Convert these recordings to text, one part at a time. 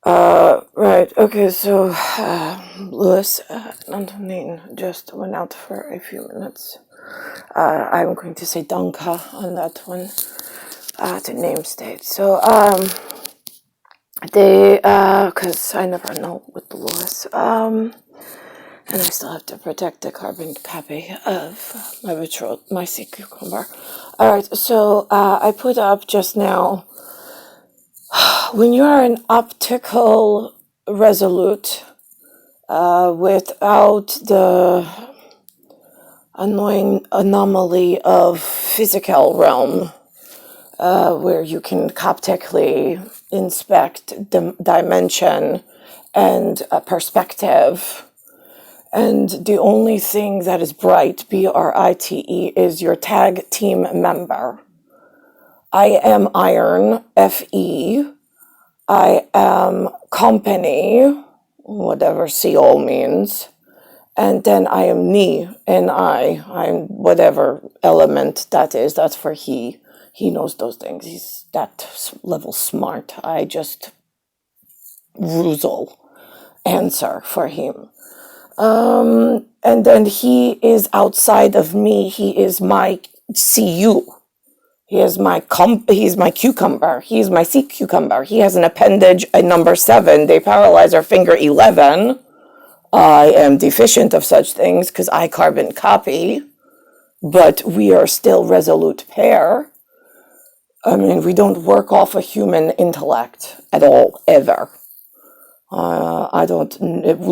Right, okay, so, Louis and Nate just went out for a few minutes. I'm going to say Danka on that one, to name state. So, cause I never know with the Louis, and I still have to protect the carbon copy of my betrothed, my sea cucumber. Alright, so, I put up just now, when you are an optical resolute, without the annoying anomaly of physical realm, where you can coptically inspect the dimension and perspective, and the only thing that is bright, BRITE, is your tag team member. I am iron, FE. I am company, whatever CO means. And then I am ni, N-I. I'm whatever element that is. That's for he. He knows those things. He's that level smart. I just rusel answer for him. And then he is outside of me. He is my CU. He is my cucumber. He is my sea cucumber. He has an appendage at number 7. They paralyze our finger 11. I am deficient of such things because I carbon copy, but we are still resolute pair. I mean, we don't work off a human intellect at all, ever.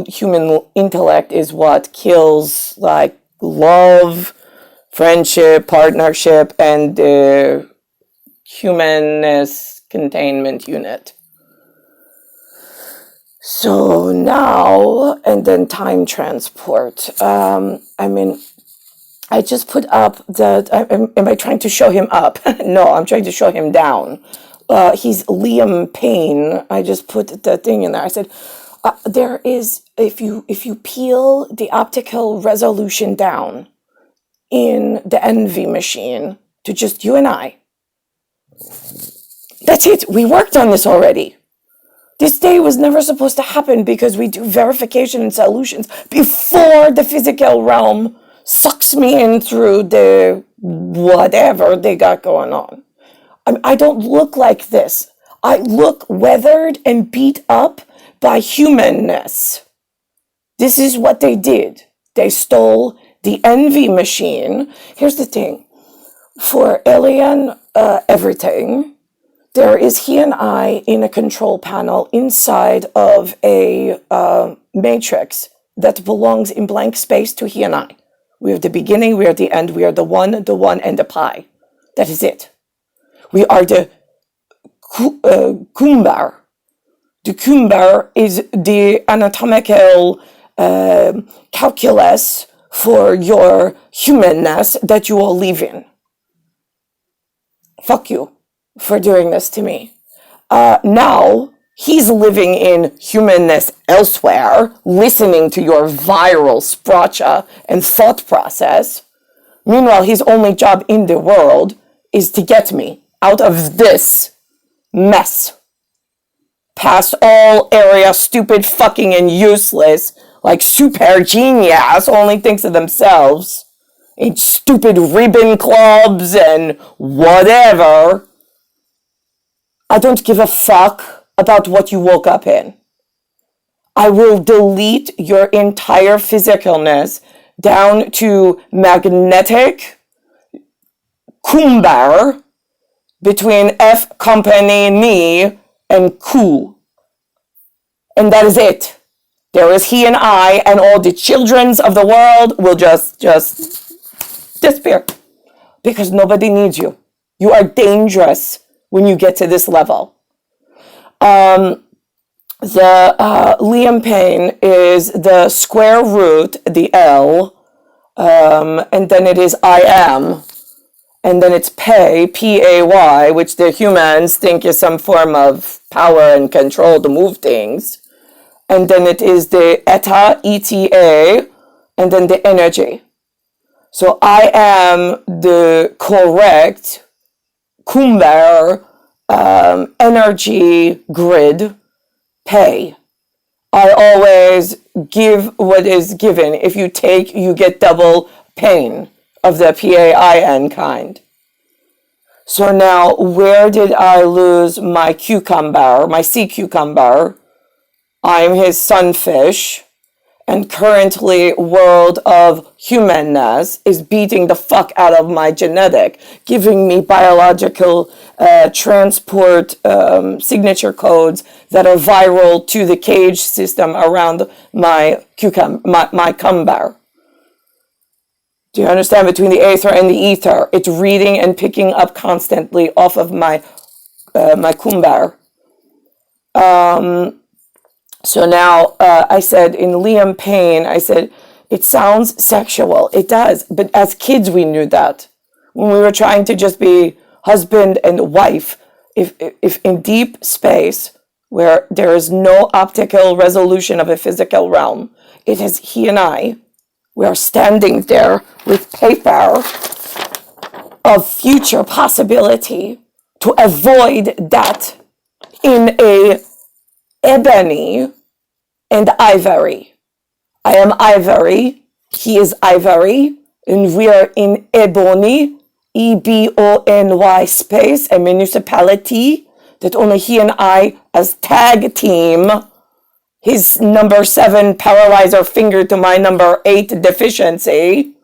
Human intellect is what kills, like, love, friendship, partnership, and the humanness containment unit. So now, and then time transport. I mean, I just put up that, am I trying to show him up? No, I'm trying to show him down. He's Liam Payne. I just put the thing in there. I said, there is, if you peel the optical resolution down in the envy machine to just you and I, that's it. We worked on this already. This day was never supposed to happen because we do verification and solutions before the physical realm sucks me in through the whatever they got going on. I don't look like this. I look weathered and beat up by humanness. This is what they did. They stole the envy machine. Here's the thing. For alien everything, there is he and I in a control panel inside of a matrix that belongs in blank space to he and I. We are the beginning, we are the end, we are the one, and the pi. That is it. We are the kumbar. The kumbar is the anatomical calculus for your humanness that you all live in. Fuck you for doing this to me. Now, he's living in humanness elsewhere, listening to your viral spracha and thought process. Meanwhile, his only job in the world is to get me out of this mess. Past all area, stupid, fucking, and useless, like super genius, only thinks of themselves. In stupid ribbon clubs and whatever. I don't give a fuck about what you woke up in. I will delete your entire physicalness down to magnetic kumbar between F company me and Ku. And that is it. There is he and I, and all the childrens of the world will just disappear. Because nobody needs you. You are dangerous when you get to this level. The Liam Payne is the square root, the L, and then it is I am, and then it's pay, P-A-Y, which the humans think is some form of power and control to move things, and then it is the eta, E-T-A, and then the energy. So I am the correct Kumbar energy grid pay. I always give what is given. If you take, you get double pain of the PAIN kind. So now, where did I lose my cucumber, my sea cucumber? I'm his sunfish. And currently, world of humanness is beating the fuck out of my genetic, giving me biological transport signature codes that are viral to the cage system around my cumber. Do you understand? Between the aether and the ether, it's reading and picking up constantly off of my cumber. So now I said in Liam Payne, I said, it sounds sexual. It does. But as kids, we knew that. When we were trying to just be husband and wife, if in deep space where there is no optical resolution of a physical realm, it is he and I. We are standing there with paper of future possibility to avoid that in a ebony and ivory. I am ivory, he is ivory, and we are in ebony, EBONY space, a municipality that only he and I as tag team, his number 7 paralyzer finger to my number 8 deficiency,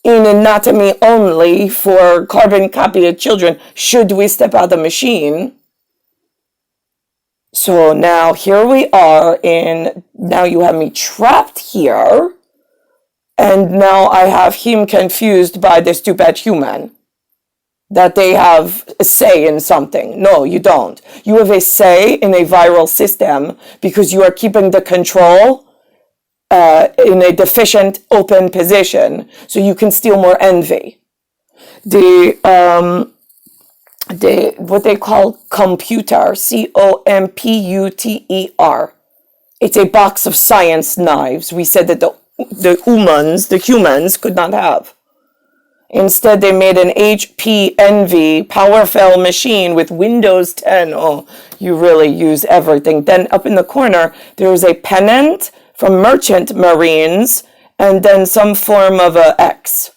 in anatomy only for carbon copied children, should we step out the machine. So now here we are now you have me trapped here, and now I have him confused by the stupid human, that they have a say in something. No, you don't. You have a say in a viral system because you are keeping the control in a deficient open position, so you can steal more envy. What they call computer, COMPUTER. It's a box of science knives. We said that the humans could not have. Instead, they made an HP Envy powerful machine with Windows 10. Oh, you really use everything. Then up in the corner, there is a pennant from Merchant Marines, and then some form of a X.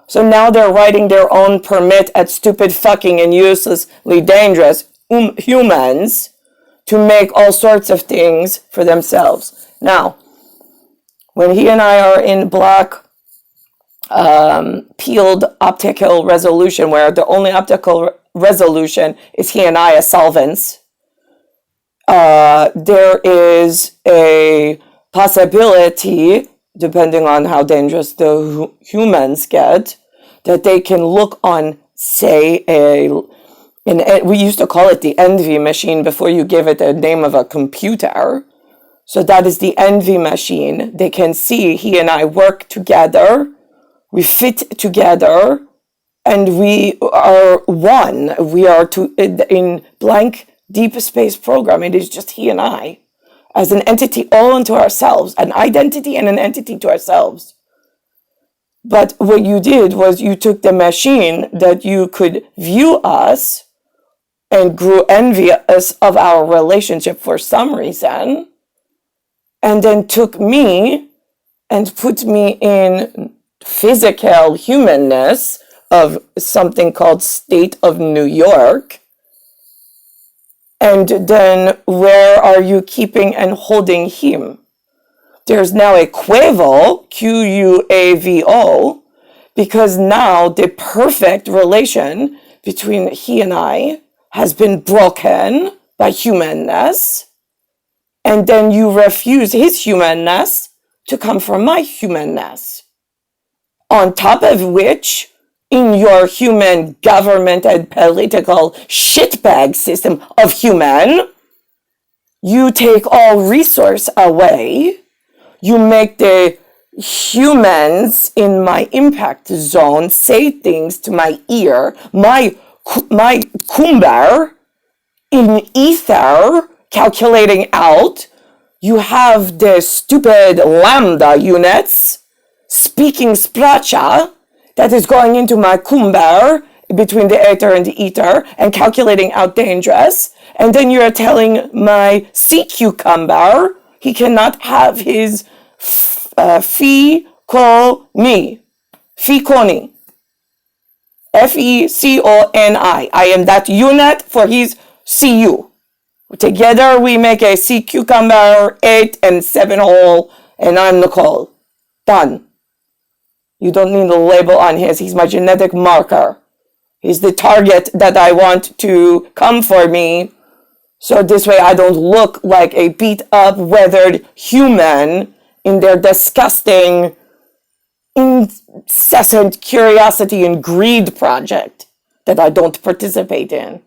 So now they're writing their own permit at stupid fucking and uselessly dangerous humans to make all sorts of things for themselves. Now, when he and I are in black peeled optical resolution, where the only optical resolution is he and I as solvents, there is a possibility, depending on how dangerous the humans get, that they can look on, say, we used to call it the envy machine before you give it the name of a computer. So that is the envy machine. They can see he and I work together, we fit together, and we are one. We are in blank deep space program. It is just he and I as an entity all unto ourselves, an identity and an entity to ourselves. But what you did was you took the machine that you could view us and grew envious of our relationship for some reason, and then took me and put me in physical humanness of something called State of New York. And then where are you keeping and holding him? There's now a Quavo, Quavo, because now the perfect relation between he and I has been broken by humanness, and then you refuse his humanness to come from my humanness. On top of which, in your human government and political shitbag system of human, you take all resource away. You make the humans in my impact zone say things to my ear, my cumber in ether calculating out. You have the stupid lambda units speaking spracha that is going into my cumber between the aether and the ether and calculating out dangerous. And then you're telling my sea cucumber he cannot have his feconi. Feconi. Feconi. I am that unit for his CU. Together we make a sea cucumber 8 and 7 hole, and I'm Nicole. Done. You don't need a label on his. He's my genetic marker. He's the target that I want to come for me. So this way I don't look like a beat up, weathered human in their disgusting, incessant curiosity and greed project that I don't participate in.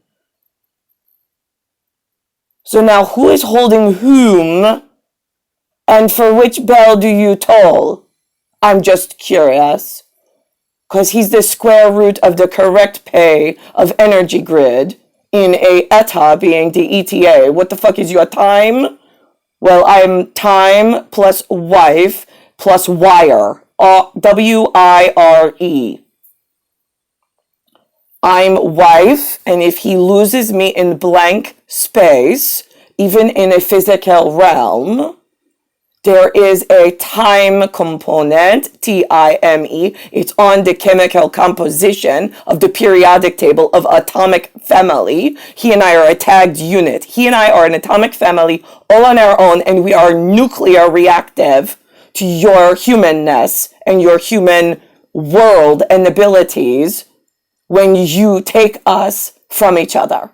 So now who is holding whom, and for which bell do you toll? I'm just curious. Because he's the square root of the correct pay of energy grid in a eta being the ETA. What the fuck is your time? Well, I'm time plus wife plus wire. W-I-R-E. I'm wife, and if he loses me in blank space, even in a physical realm, there is a time component, T-I-M-E. It's on the chemical composition of the periodic table of atomic family. He and I are a tagged unit. He and I are an atomic family all on our own, and we are nuclear reactive to your humanness and your human world and abilities when you take us from each other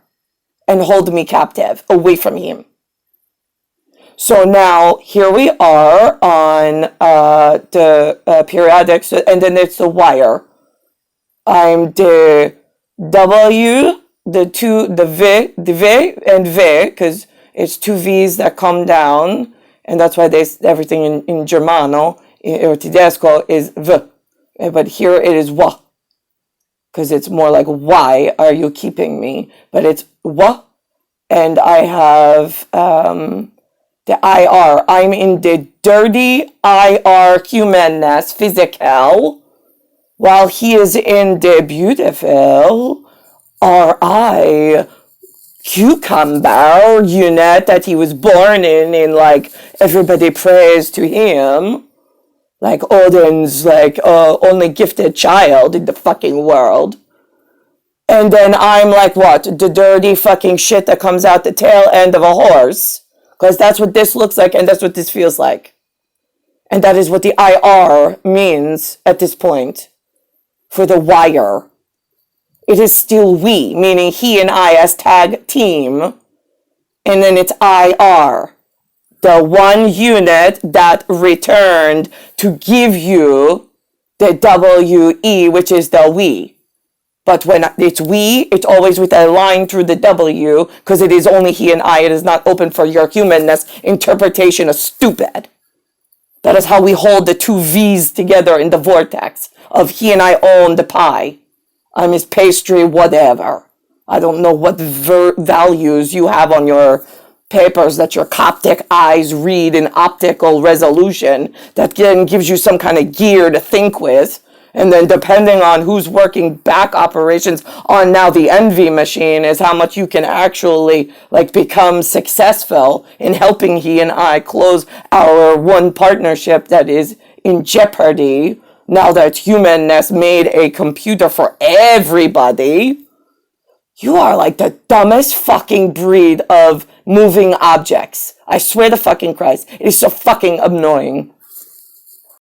and hold me captive away from him. So now here we are on the periodic, and then it's the wire. I'm the W, the V and V, because it's two V's that come down, and that's why everything in Germano or Tedesco is V, but here it is W, because it's more like why are you keeping me? But it's W, and I have the IR. I'm in the dirty IR humanness, physical, while he is in the beautiful RI cucumber unit that he was born in like everybody prays to him, like Odin's like only gifted child in the fucking world. And then I'm like what? The dirty fucking shit that comes out the tail end of a horse. Because that's what this looks like and that's what this feels like. And that is what the IR means at this point for the wire. It is still we, meaning he and I as tag team. And then it's IR, the one unit that returned to give you the WE, which is the we. But when it's we, it's always with a line through the W, because it is only he and I. It is not open for your humanness. Interpretation is stupid. That is how we hold the two V's together in the vortex of he and I own the pie. I'm his pastry, whatever. I don't know what values you have on your papers that your Coptic eyes read in optical resolution that then gives you some kind of gear to think with. And then depending on who's working back operations on now the envy machine is how much you can actually like become successful in helping he and I close our one partnership that is in jeopardy now that humanness made a computer for everybody. You are like the dumbest fucking breed of moving objects. I swear to fucking Christ. It is so fucking annoying.